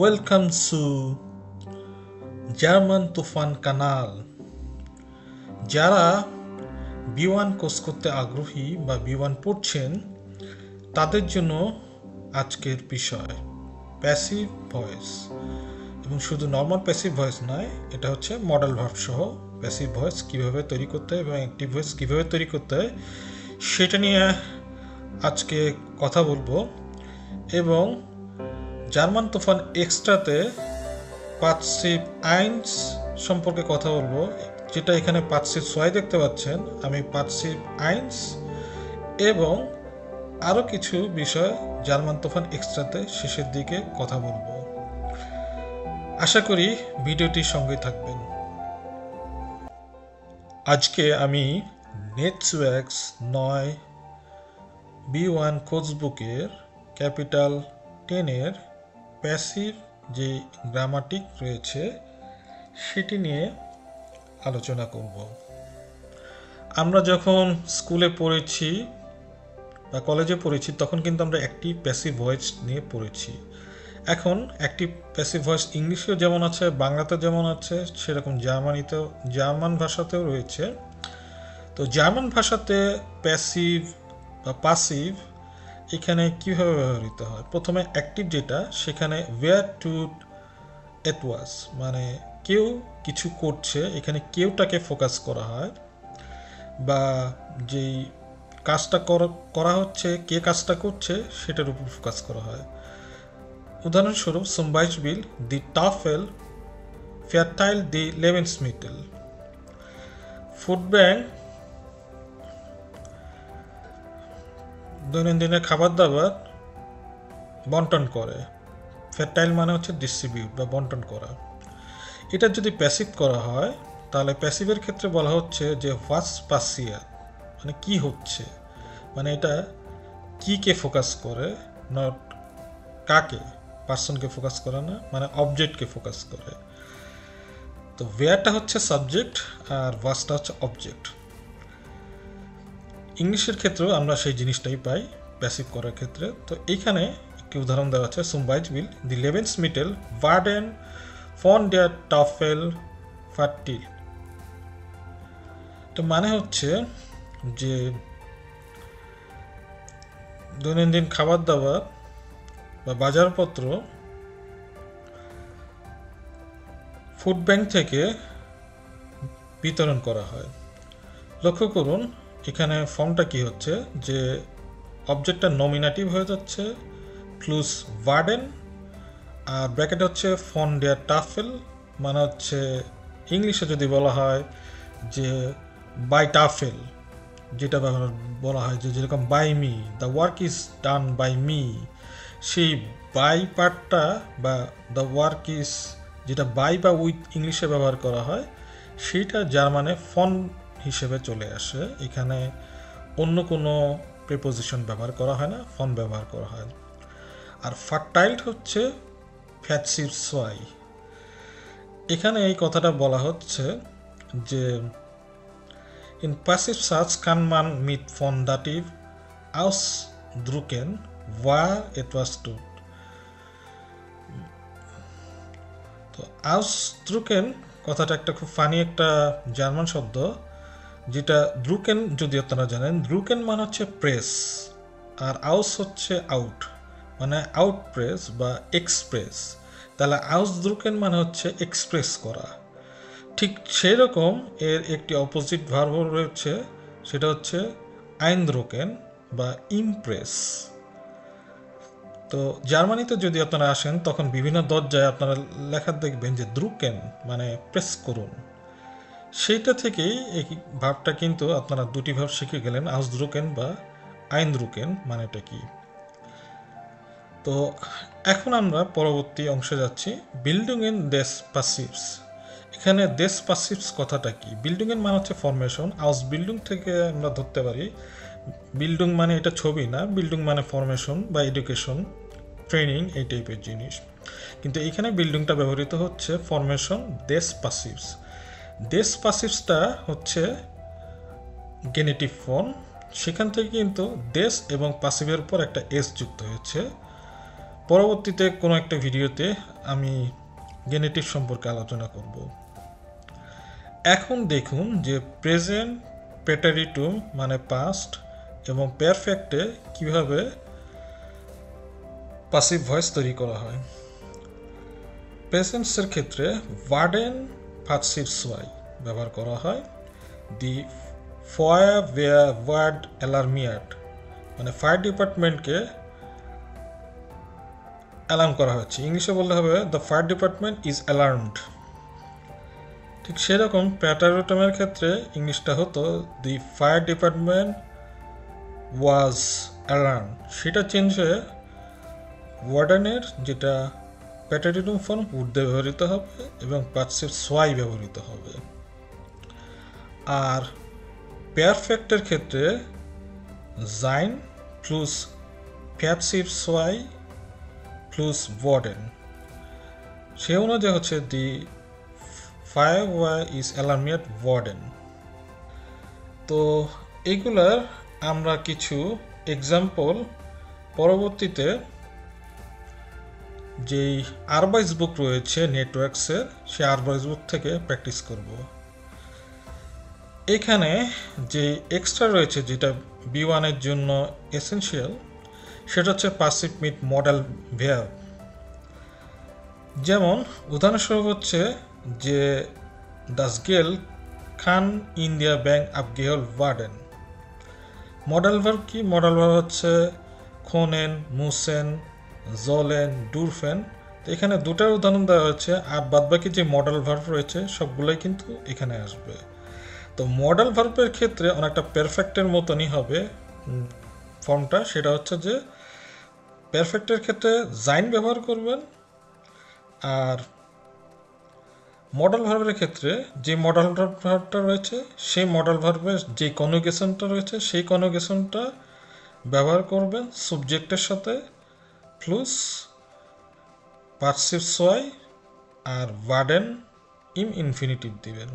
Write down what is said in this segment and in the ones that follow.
Welcome to German Toofan Canal. যারা B1 course করতে আগ্রহী বা B1 পড়ছেন তাদের জন্য আজকের বিষয় প্যাসিভ ভয়েস, এবং শুধু নর্মাল প্যাসিভ ভয়েস নয়, এটা হচ্ছে মডেল ভার্ব সহ প্যাসিভ ভয়েস কীভাবে তৈরি করতে হয় এবং অ্যাক্টিভ ভয়েস কীভাবে তৈরি করতে হয় সেটা নিয়ে আজকে কথা বলবো। এবং জার্মান তুফান এক্সট্রাতে পাসিভ আইনস সম্পর্কে কথা বলবো, যেটা এখানে পাসিভ সোয়াই দেখতে পাচ্ছেন। আমি পাসিভ আইনস এবং আরও কিছু বিষয় জার্মান তুফান এক্সট্রাতে শেষের দিকে কথা বলবো। আশা করি ভিডিওটির সঙ্গে থাকবেন। আজকে আমি নেটওয়ার্কস 9 B1 কোর্সবুকের ক্যাপিটাল 10-এর প্যাসিভ যে গ্রামাটিক রয়েছে সেটি নিয়ে আলোচনা করব। আমরা যখন স্কুলে পড়েছি বা কলেজে পড়েছি তখন কিন্তু আমরা অ্যাক্টিভ প্যাসিভ ভয়েস নিয়ে পড়েছি। এখন অ্যাক্টিভ প্যাসিভ ভয়েস ইংলিশেও যেমন আছে, বাংলাতে যেমন আছে, সেরকম জার্মান ভাষাতেও রয়েছে। তো জার্মান ভাষাতে প্যাসিভ বা পাসিভ এখানে কীভাবে ব্যবহৃত হয়? প্রথমে অ্যাক্টিভ যেটা, সেখানে ওয়্যার টু ইট ওয়াজ, মানে কেউ কিছু করছে, এখানে কেউটাকে ফোকাস করা হয়, বা যেই কাজটা করা হচ্ছে, কে কাজটা করছে সেটার উপর ফোকাস করা হয়। উদাহরণস্বরূপ zum Beispiel die Tafel verteilt die Lebensmittel। Food bank দৈনন্দিনের খাবার দাবার বন্টন করে। ফেরটাইল মানে হচ্ছে ডিস্ট্রিবিউট বা বন্টন করা। এটা যদি প্যাসিভ করা হয় তাহলে প্যাসিভের ক্ষেত্রে বলা হচ্ছে যে হোয়াটস পাসিয়ার, মানে কি হচ্ছে, মানে এটা কে ফোকাস করে, নট কাকে, পার্সনকে ফোকাস করে না, মানে অবজেক্টকে ফোকাস করে। তো ওয়্যারটা হচ্ছে সাবজেক্ট আর ভার্সটা হচ্ছে অবজেক্ট। ইংলিশের ক্ষেত্রেও আমরা সেই জিনিসটাই পাই প্যাসিভ করার ক্ষেত্রে। তো এইখানে একটি উদাহরণ দেওয়া আছে, zum Beispiel die Lebensmittel werden von der Tafel verteilt। তো মানে হচ্ছে যে দৈনন্দিন খাবার দাবার বা বাজারপত্র ফুড ব্যাংক থেকে বিতরণ করা হয়। লক্ষ্য করুন এখানে ফর্মটা কি হচ্ছে, যে অবজেক্টটা নমিনেটিভ হয়ে যাচ্ছে প্লাস ভার্ডেন, আর ব্র্যাকেট হচ্ছে ফন ডেয়ার টাফেল, মানে হচ্ছে ইংলিশে যদি বলা হয় যে বাই টাফেল, যেটা বলা হয় যে যেরকম by me, the work is done by me, সেই বাই পার্টটা বা দ্য ওয়ার্ক ইজ, যেটা বাই বা উইথ ইংলিশে ব্যবহার করা হয়, সেইটা জার্মানে ফন হিসেবে চলে আসে। এখানে অন্য কোনো প্রিপোজিশন ব্যবহার করা হয় না, ফন ব্যবহার করা হয়। আর ফার্টাইল্ড হচ্ছে প্যাসিভ সোয়াই। এখানে এই কথাটা বলা হচ্ছে যে ইন প্যাসিভ সাচ কান মান মিট ফন দাটিভ ausdrücken war etwas tut। তো ausdrücken কথাটা একটা খুব ফানি একটা জার্মান শব্দ, যেটা দ্রুকেন, যদি আপনারা জানেন, দ্রুকেন মানে হচ্ছে প্রেস, আর আউস হচ্ছে আউট, মানে আউট প্রেস বা এক্সপ্রেস। তাহলে ausdrücken মানে হচ্ছে এক্সপ্রেস করা। ঠিক সেই রকম এর একটি অপোজিট ভার্ব রয়েছে, সেটা হচ্ছে eindrücken বা ইমপ্রেস। তো জার্মানিতে যদি আপনারা আসেন তখন বিভিন্ন দরজায় আপনারা লেখা দেখবেন যে দ্রুকেন মানে প্রেস করুন। সেইটা থেকেই এই ভাবটা কিন্তু আপনারা দুটি ভাব শিখে গেলেন, ausdrücken বা eindrücken মানেটা কি। তো এখন আমরা পরবর্তী অংশে যাচ্ছি, বিল্ডিংয়ের des Passivs। এখানে des Passivs কথাটা কি? বিল্ডিংয়ের মানে হচ্ছে ফরমেশন। আউস বিল্ডিং থেকে আমরা ধরতে পারি বিল্ডিং মানে এটা ছবি না, বিল্ডিং মানে ফরমেশন বা এডুকেশন, ট্রেনিং, এই টাইপের জিনিস। কিন্তু এখানে বিল্ডিংটা ব্যবহৃত হচ্ছে ফরমেশন des Passivs। des Passivsটা হচ্ছে গেনেটিভ ফর্ম, সেখান থেকে কিন্তু des এবং পাসিভের উপর একটা এস যুক্ত হয়েছে, পরবর্তীতে কোনো একটা ভিডিওতে আমি গেনেটিভ সম্পর্কে আলোচনা করব। এখন দেখুন যে প্রেজেন্ট প্রেটারিটুম মানে পাস্ট এবং পারফেক্টে কিভাবে পাসিভ ভয়েস তৈরি করা হয়। প্রেজেন্টসের ক্ষেত্রে ওয়ার্ডেন পাসিভ সোয়াই ব্যবহার করা হয়। দি ফায়ার ওয়ার্ড অ্যালার্মিয়ার্ড মানে ফায়ার ডিপার্টমেন্টকে অ্যালার্ম করা হচ্ছে। ইংলিশে বললে হবে the fire department is alarmed. ঠিক সেরকম প্যাটারোটমের ক্ষেত্রে ইংলিশটা হতো দি ফায়ার ডিপার্টমেন্ট ওয়াজ অ্যালার্ম। সেটা চেঞ্জ হয়ে ওয়ার্ডেনের যেটা প্যাটারিটম ফর্ম উড দিয়ে ব্যবহৃত হবে এবং পাসিভ সোয়াই ব্যবহৃত হবে। আর পারফেক্টের ক্ষেত্রে জাইন প্লাস প্যাসিভ সোয়াই প্লাস ওয়ার্ডেন। সে অনুযায়ী হচ্ছে দি ফায়ার ওয়াই ইজ অ্যালার্মিয়াট ওয়ার্ডেন। তো এইগুলার আমরা কিছু এক্সাম্পল পরবর্তীতে যেই আরবাইজ বুক রয়েছে নেটওয়ার্কসের সে আরবাইজ বুক থেকে প্র্যাকটিস করব। এখানে যে এক্সট্রা রয়েছে যেটা B1-এর জন্য এসেনশিয়াল সেটা হচ্ছে পাসিভ মিড মডেল ভার্ব। যেমন উদাহরণস্বরূপ হচ্ছে যে দাস গেল খান ইন্ডিয়া ব্যাংক আবগেহল ওয়ার্ডেন। মডেল ভার্ব কি? মডেল ভার্ব হচ্ছে খোনেন, মুসেন, জলেন, ডুরফেন। তো এখানে দুটার উদাহরণ দেওয়া হচ্ছে, আর বাদবাকি যে মডেল ভার্ব রয়েছে সবগুলোই কিন্তু এখানে আসবে। তো মডেল ভার্বের ক্ষেত্রে অনেকটা পারফেক্টের মতনই হবে ফর্মটা। সেটা হচ্ছে যে পারফেক্টের ক্ষেত্রে জাইন ব্যবহার করবেন, আর মডেল ভার্বের ক্ষেত্রে যে মডেল ভার্বটা রয়েছে সেই মডেল ভার্বের যে কনজুগেশনটা রয়েছে সেই কনজুগেশনটা ব্যবহার করবেন সাবজেক্টের সাথে প্লাস পাসিভ সোয়াই আর ওয়ার্ডেন ইন ইনফিনিটিভ দিবেন।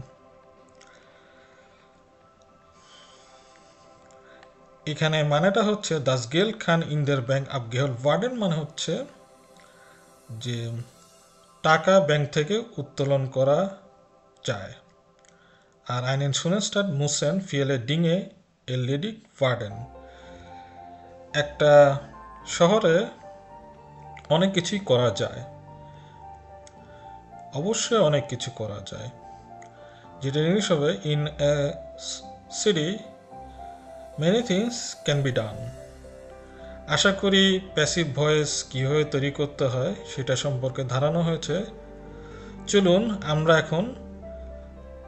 এখানে মানেটা হচ্ছে দাস গেল খান ইন্ডিয়ার ব্যাংক আবগেহল ওয়ার্ডেন মানে হচ্ছে যে টাকা ব্যাংক থেকে উত্তোলন করা যায়। আর আইনেন শুনেস্টার মুসেন ফিয়েলে ডিঙে এ লেডি ওয়ার্ডেন। একটা শহরে অনেক কিছুই করা যায়, অবশ্যই অনেক কিছু করা যায়, যেটা ইংলিশ হবে in a city many things can be done. আশা করি প্যাসিভ ভয়েস কীভাবে তৈরি করতে হয় সেটা সম্পর্কে ধারণা হয়েছে। চলুন আমরা এখন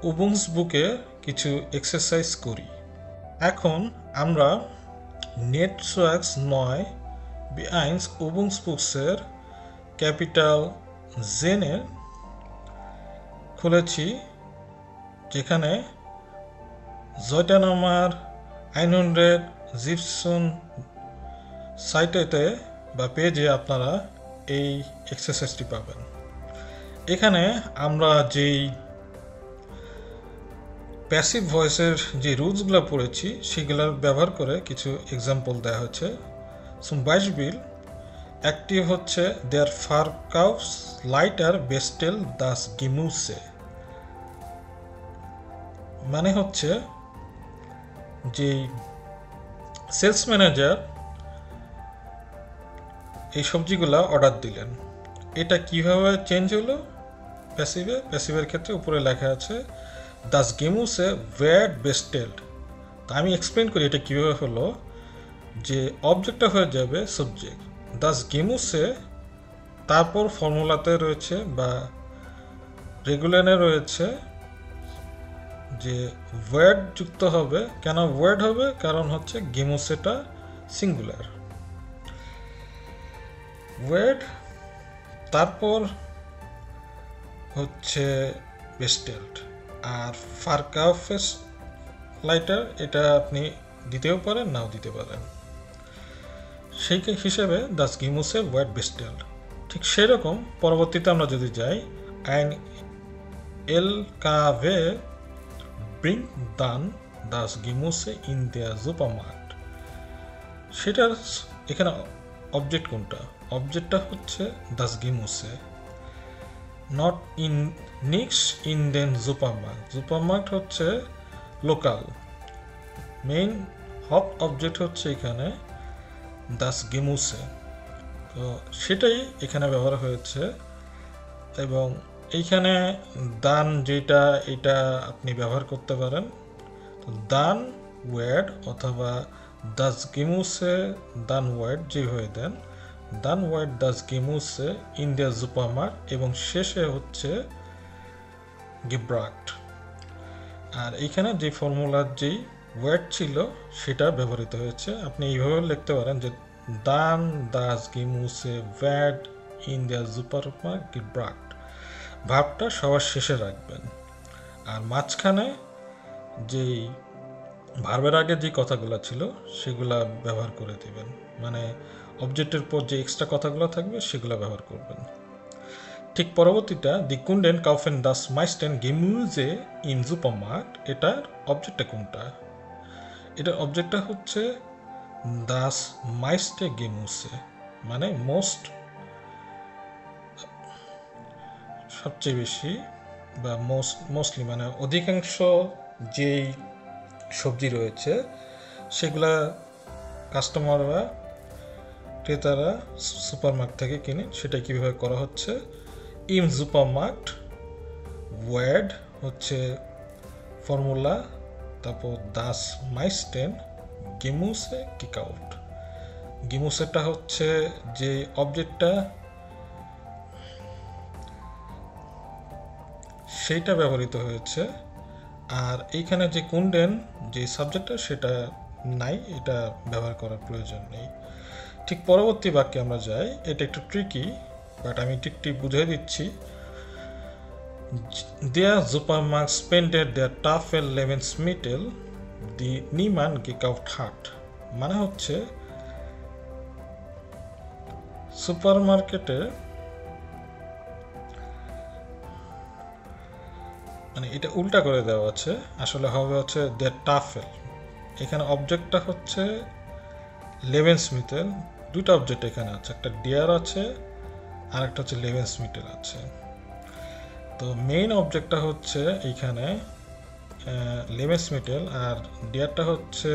উবুংস বুকে কিছু এক্সারসাইজ করি। এখন আমরা নেটওয়ার্কস 9 B1 উবুংস বুকসের ক্যাপিটাল জেনে খুলেছি, যেখানে জয়টা নাম্বার 100 জিপসন সাইটেতে বা পেজে আপনারা এই এক্সারসাইজটি পাবেন। এখানে আমরা যেই প্যাসিভ ভয়েসের যে রুলসগুলো পড়েছি সেগুলোর ব্যবহার করে কিছু এক্সাম্পল দেওয়া হচ্ছে। Zum Beispiel অ্যাক্টিভ হচ্ছে দেয়ার ফারকাউস লাইটার বেস্টেল দাস গিমুসে, মানে হচ্ছে যে সেলস ম্যানেজার এই সবজিগুলা অর্ডার দিলেন। এটা কিভাবে চেঞ্জ হলো প্যাসিভে? প্যাসিভের ক্ষেত্রে উপরে লেখা আছে দাস গেমুসে ওয়ার্ড বেস্টেলড। তা আমি এক্সপ্লেন করি এটা কিভাবে হলো। যে অবজেক্টটা হয়ে যাবে সাবজেক্ট, দাস গেমুসে, তারপর ফর্মুলাতে রয়েছে বা রেগুলারে রয়েছে যে ওয়ার্ড যুক্ত হবে। কেন ওয়ার্ড হবে? কারণ হচ্ছে গেমুসেটা সিঙ্গুলার ওয়ার্ড, তারপর হচ্ছে বেস্টেলড। আর ফারকাউফেস লাইটার এটা আপনি দিতেও পারেন নাও দিতে পারেন, সেই হিসেবে দাস গিমুসে ওয়ার্ড বেস্টেলড। ঠিক সেরকম পরবর্তীতে আমরা যদি যাই আইন এল কাভে ব্রিং দান দাস গিমুসে ইন দেয়ার সুপারমার্কেট, সেটার এখানে অবজেক্ট কোনটা? অবজেক্টটা হচ্ছে দাস গিমুসে, নট ইন নিক্স ইন দেন সুপারমার্কেট। সুপারমার্কেট হচ্ছে লোকাল, মেইন হব অবজেক্ট হচ্ছে এখানে দাস গিমুসে। তো সেটাই এখানে ব্যবহার হয়েছে। এবং এইখানে দান যেটা, এটা আপনি ব্যবহার করতে পারেন। তো দান ওয়ার্ড অথবা দাস গিমুসে দান ওয়ার্ড যেভাবে দেন, দান ওয়ার্ড দাস গিমুসে ইন দ্য সুপারমার্কেট, এবং শেষে হচ্ছে গিব্রাক্ট। আর এইখানে যে ফর্মুলার যেই ওয়ার্ড ছিল সেটা ব্যবহৃত হয়েছে। আপনি এইভাবে লিখতে পারেন যে দান দাস গিমুসে ওয়ার্ড ইন দ্য সুপারমার্কেট গিব্রাক্ট। ভাবটা সবার শেষে রাখবেন, আর মাঝখানে যেই ভার্বের আগে যে কথাগুলো ছিল সেগুলা ব্যবহার করে দিবেন, মানে অবজেক্টের পর যে এক্সট্রা কথাগুলো থাকবে সেগুলো ব্যবহার করবেন। ঠিক পরবর্তীটা দি কুন্ডেন কাউফেন দাস মাইস্টেন গেমুজে ইন সুপারমার্কেট, এটার অবজেক্টটা কোনটা? এটার অবজেক্টটা হচ্ছে দাস মাইস্টে গেমুসে, মানে সবচেয়ে বেশি বা মোস্টলি মানে অধিকাংশ যেই সবজি রয়েছে সেগুলা কাস্টমাররা, ক্রেতারা সুপারমার্কেট থেকে কিনে। সেটা কীভাবে করা হচ্ছে, ইন সুপারমার্কেট ওয়ার্ড হচ্ছে ফর্মুলা, তারপর দাস মাইস্টেন গেমুসে কিকআউট। গেমুসেটা হচ্ছে যে অবজেক্টটা, সেইটা ব্যবহৃত হয়েছে। আর এইখানে যে কুন্ডেন যে সাবজেক্টটা সেটা নাই, এটা ব্যবহার করার প্রয়োজন নেই। ঠিক পরবর্তী বাক্যে আমরা যাই। এটা একটু ট্রিকি, বাট আমি ঠিকটি বুঝিয়ে দিচ্ছি। Der Supermarkt spendet der Tafel Lebensmittel, die niemand gekauft hat। মানে হচ্ছে সুপারমার্কেটে, মানে এটা উল্টা করে দেওয়া আছে, আসলে হবে হচ্ছে der Tafel। এখানে অবজেক্টটা হচ্ছে লেভেনসমিটেল। দুটো অবজেক্ট এখানে আছে, একটা ডিয়ার আছে আর একটা হচ্ছে লেভেনসমিটেল আছে। তো মেইন অবজেক্টটা হচ্ছে এইখানে লেভেনসমিটেল, আর ডিয়ারটা হচ্ছে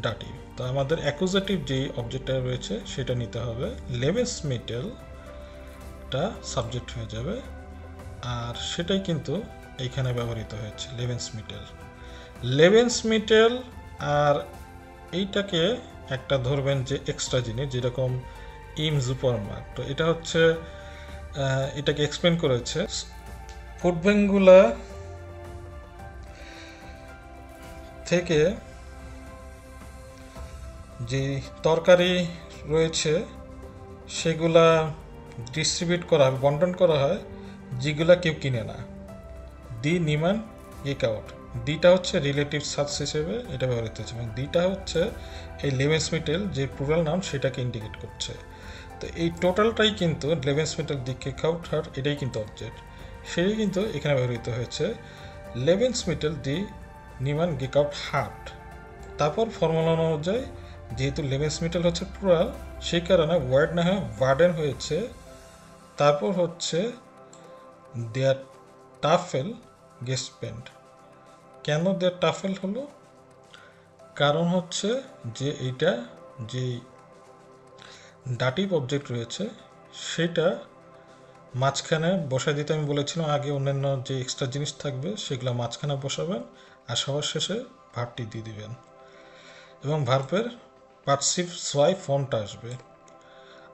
ডাটিভ। তো আমাদের অ্যাকুজেটিভ যেই অবজেক্টটা রয়েছে সেটা নিতে হবে। লেভেনসমিটেলটা সাবজেক্ট হয়ে যাবে, আর সেটাই কিন্তু এইখানে ব্যবহৃত হয়েছে, লেভেনসমিটেল। আর এইটাকে একটা ধরবেন যে এক্সট্রা জিনিস, যেরকম ইম সুপারমার্কেট। তো এটা হচ্ছে এটাকে এক্সপ্লেন করেছে ফুড ব্যাংকগুলা থেকে যে তরকারি রয়েছে সেগুলা ডিস্ট্রিবিউট করা হয়, বন্টন করা হয়, যেগুলা কেউ কিনে না। দি নিমান গেকআউট, ডিটা হচ্ছে রিলেটিভ সার্চ হিসেবে এটা ব্যবহৃত হচ্ছে, এবং ডিটা হচ্ছে এই লেভেনসমিটেল যে প্লুরাল নাউন সেটাকে ইন্ডিকেট করছে। তো এই টোটালটাই কিন্তু লেভেনসমিটেল দি গেকআউট হাট, এটাই কিন্তু অবজেক্ট, সেই কিন্তু এখানে ব্যবহৃত হয়েছে লেভেনসমিটেল দি নিমান গেকআউট হাট। তারপর ফর্মুলা অনুযায়ী যেহেতু লেভেনসমিটেল হচ্ছে প্লুরাল, সেই কারণে ওয়ার্ড না হয় ভার্ডেন হয়েছে। তারপর হচ্ছে দেয়ার টাফেল গেসপেন্ড। কেন দেয়ার টাফেল হলো? কারণ হচ্ছে যে এইটা যে ডাটিভ অবজেক্ট রয়েছে সেটা মাঝখানে বসায় দিতে আমি বলেছিলাম আগে, অন্যান্য যে এক্সট্রা জিনিস থাকবে সেগুলো মাঝখানে বসাবেন, আর সবার শেষে ভার্বটি দিয়ে দিবেন, এবং ভার্বের পার্সিভ সোয়াই ফর্মটা আসবে।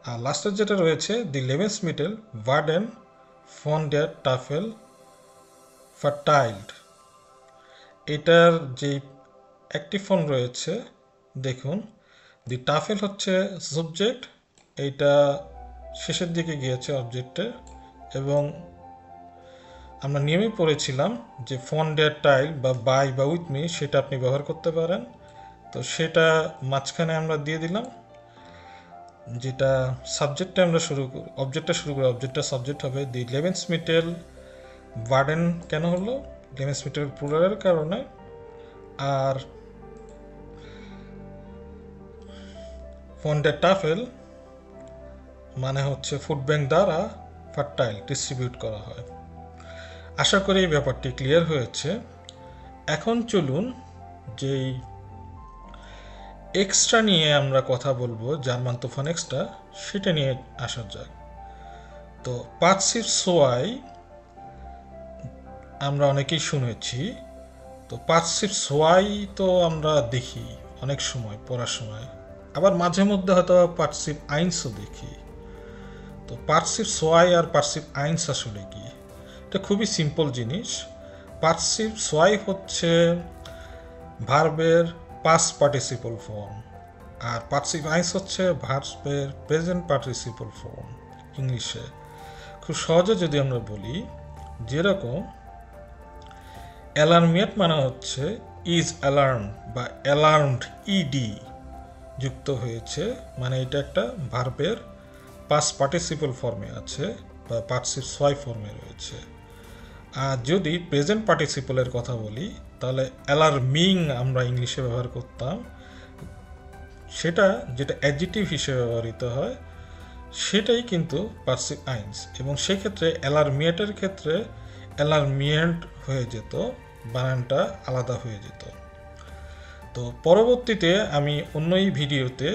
আর লাস্টের যেটা রয়েছে দি লেভেনসমিটেল ভার্ডেন ফন দেয়ার টাফেল ফার্টাইল্ড, এটার যে অ্যাক্টিভ ফর্ম রয়েছে দেখুন, দি টাফেল হচ্ছে সাবজেক্ট, এইটা শেষের দিকে গিয়েছে অবজেক্টের, এবং আমরা নিয়মই পড়েছিলাম যে ফন দেয়ার টাইল বা বাই বা উইথ মি সেটা আপনি ব্যবহার করতে পারেন। তো সেটা মাঝখানে আমরা দিয়ে দিলাম, যেটা সাবজেক্টটা আমরা অবজেক্টটা শুরু করি, অবজেক্টটা সাবজেক্ট হবে। দি লেভেনসমিটেল ভার্ডেন কেন হলো? লেভেনসমিটেল প্লুরালের কারণে। আর ফন দ্য টাফেল মানে হচ্ছে ফুড ব্যাংক দ্বারা ফার্টাইল ডিস্ট্রিবিউট করা হয়। আশা করি এই ব্যাপারটি ক্লিয়ার হয়েছে। এখন চলুন যেই এক্সট্রা নিয়ে আমরা কথা বলবো, জার্মান তুফান এক্সট্রা, সেটা নিয়ে আসা যাক। তো পার্সিভ সোয়াই আমরা অনেকেই শুনেছি। তো পার্সিভ সোয়াই তো আমরা দেখি অনেক সময় পড়ার সময়, আবার মাঝে মধ্যে হয়তো পার্সিভ আইন্সও দেখি। তো পার্সিভ সোয়াই আর পার্সিভ আইন্স আসলে কি? এটা খুবই সিম্পল জিনিস। পার্সিভ সোয়াই হচ্ছে ভার্বের পাস্ট পার্টিসিপল ফর্ম, আর পার্সিভ আইন্স হচ্ছে ভার্বের প্রেজেন্ট পার্টিসিপল ফর্ম ইংলিশে। খুব সহজে যদি আমরা বলি, যেরকম অ্যালার্মিয়েট মানে হচ্ছে ইজ অ্যালার্ম বা অ্যালার্মড ইডি যুক্ত হয়েছে, মানে এটা একটা ভার্বের পাস্ট পার্টিসিপল ফর্মে আছে বা পার্সিভ সোয়াই ফর্মে রয়েছে। আর যদি প্রেজেন্ট পার্টিসিপলের কথা বলি, তাহলে অ্যালার্মিং আমরা ইংলিশে ব্যবহার করতাম, সেটা যেটা অ্যাডজেক্টিভ হিসেবে ব্যবহৃত হয় সেটাই কিন্তু পার্সিভ আইন্স, এবং সেক্ষেত্রে অ্যালার্মিয়েটের ক্ষেত্রে অ্যালার্মিয়েন্ট হয়ে যেত, বানানটা আলাদা হয়ে যেত। তো পরবর্তীতে আমি অন্যই ভিডিওতে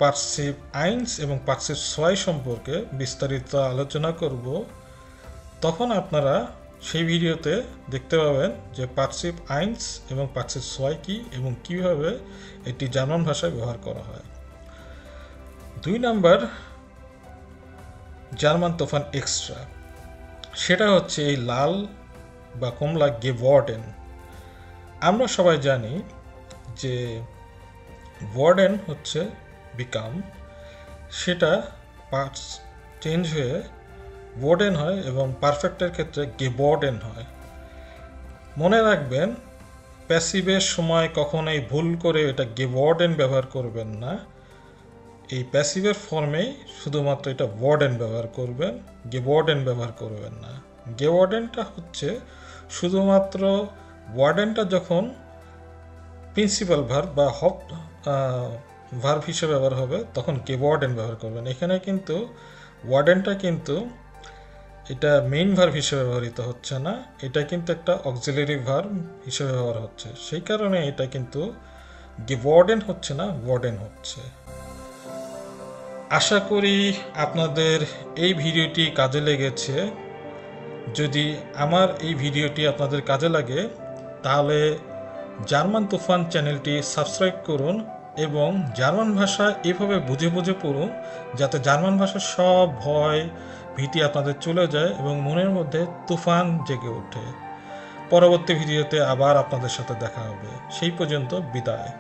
পার্সিভ আইন্স এবং পার্সিভ সোয়াই সম্পর্কে বিস্তারিত আলোচনা করব। তখন আপনারা সেই ভিডিওতে দেখতে পাবেন যে পার্সিভ আইন্স এবং পার্সিভ সোয়াই কি এবং কিভাবে এটি জার্মান ভাষায় ব্যবহার করা হয়। 2 নাম্বার জার্মান তুফান এক্সট্রা, সেটা হচ্ছে এই লাল বা কমলা গেওয়ার্ডেন। আমরা সবাই জানি যে ওয়ার্ডেন হচ্ছে বিকাম, সেটা পার্টস চেঞ্জ হয়ে ওয়ার্ডেন হয় এবং পারফেক্টের ক্ষেত্রে গেওয়ার্ডেন হয়। মনে রাখবেন, প্যাসিভের সময় কখনোই ভুল করে এটা গেওয়ার্ডেন ব্যবহার করবেন না। এই প্যাসিভের ফর্মেই শুধুমাত্র এটা ওয়ার্ডেন ব্যবহার করবেন, গেওয়ার্ডেন ব্যবহার করবেন না। গেওয়ার্ডেনটা হচ্ছে শুধুমাত্র, ওয়ার্ডেনটা যখন প্রিন্সিপাল ভার্ব বা ভার্ব হিসেবে ব্যবহার হবে তখন গেওয়ার্ডেন ব্যবহার করবেন। এখানে কিন্তু ওয়ার্ডেনটা কিন্তু এটা মেইন ভার্ব হিসেবে ব্যবহৃত হচ্ছে না, এটা কিন্তু একটা অক্সিলারি ভার্ব হিসেবে ব্যবহার হচ্ছে, সেই কারণে এটা কিন্তু গেওয়ার্ডেন হচ্ছে না, ওয়ার্ডেন হচ্ছে। আশা করি আপনাদের এই ভিডিওটি কাজে লেগেছে। যদি আমার এই ভিডিওটি আপনাদের কাজে লাগে তাহলে জার্মান তুফান চ্যানেলটি সাবস্ক্রাইব করুন এবং জার্মান ভাষা এভাবে বুঝে বুঝে পড়ুন, যাতে জার্মান ভাষার সব ভয় ভীতি আপনাদের চলে যায় এবং মনের মধ্যে তুফান জেগে ওঠে। পরবর্তী ভিডিওতে আবার আপনাদের সাথে দেখা হবে। সেই পর্যন্ত বিদায়।